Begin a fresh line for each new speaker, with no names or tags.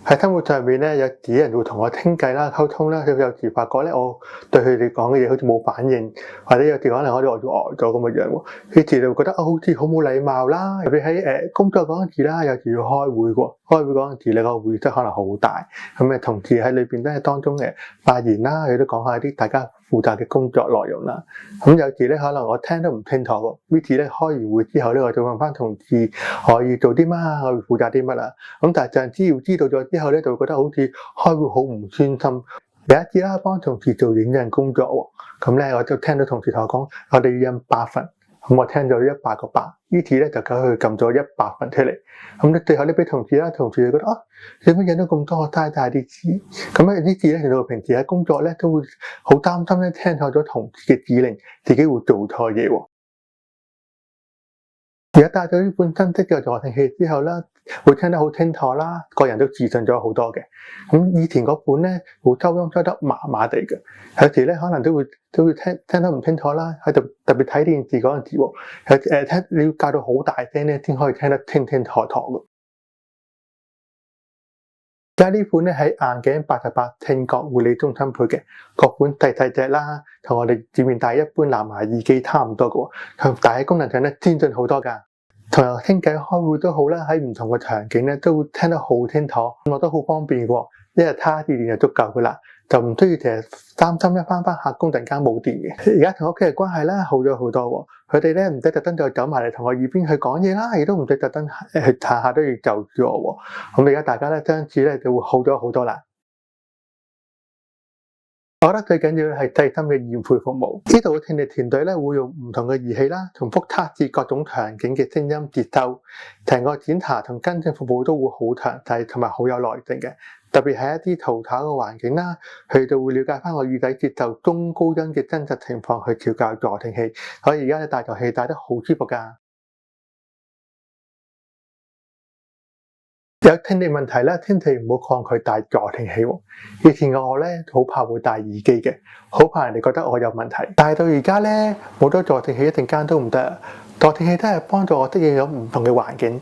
喺生活上面咧，有啲人會同我傾偈啦、溝通啦，佢有時發覺咧，我對佢哋講嘅嘢好似冇反應，或者有時可能我哋呆咗咁嘅樣喎，佢哋就會覺得好似好冇禮貌啦。特別喺工作嗰陣時啦，有時要開會喎，開會嗰陣時你個會議室可能好大，咁同事喺裏邊咧當中發言啦，佢都講下啲大家負責嘅工作內容啦。咁有時咧可能我聽得唔清楚喎，Vicky 咧開完會之後咧，我就問翻同事可以做啲乜，我要負責啲乜啦。咁但係上次要知道咗之後咧，就會覺得好似開會好唔專心。有一次啦，幫同事做影印工作喎，咁咧我就聽到同事同我講，我哋要印8份，咁我聽咗100個8，於是咧就走去撳咗100份出嚟，咁咧最後咧俾同事啦，同事就覺得點解印到咁多，嘥晒啲紙，咁呢啲字咧令到平時喺工作咧都會好擔心咧，聽錯咗同事嘅指令，自己會做錯嘢喎。而家帶咗呢本新式嘅助聽器之後啦，會聽得好清楚啦，個人都自信咗好多嘅。咁以前嗰本咧會收音收得麻麻地嘅，有時咧可能都會聽得唔清楚啦。喺度特別睇電視嗰陣時喎，你要校到好大聲咧，先可以聽得清清楚楚嘅。而家呢款咧喺硬頸88聽覺護理中心配嘅，個款細隻啦，同我哋前面戴一般藍牙耳機差唔多嘅喎，但係功能上咧先進好多㗎。同人傾偈開會都好啦，喺唔同嘅場景咧都會聽得好清楚，我都好方便嘅喎，一日叉住電就足夠嘅啦，就唔需要成日擔心一返客工突然間冇電嘅。而家同屋企嘅關係咧好咗好多喎，佢哋咧唔使特登再走埋嚟同我耳邊去講嘢啦，亦都唔使特登去下下都要就住我喎。咁而家大家咧相處咧就會好咗好多啦。我覺得最緊要係細心嘅驗配服務，呢度嘅聽力團隊咧會用唔同嘅儀器啦，重複測試各種場景嘅聲音節奏，成個檢查同跟進服務都會好詳細同埋好有耐性嘅。特別係一啲嘈吵嘅環境啦，佢哋會了解翻我耳仔節奏中高音嘅真實情況去調校助聽器，所以而家嘅大助聽器戴得好舒服㗎。有聽力問題咧，千祈唔好抗拒戴助聽器喎。以前嘅我咧，好怕會戴耳機嘅，好怕人哋覺得我有問題。但係到而家咧，冇咗助聽器一陣間都唔得。助聽器真係幫助我適應咗唔同嘅環境。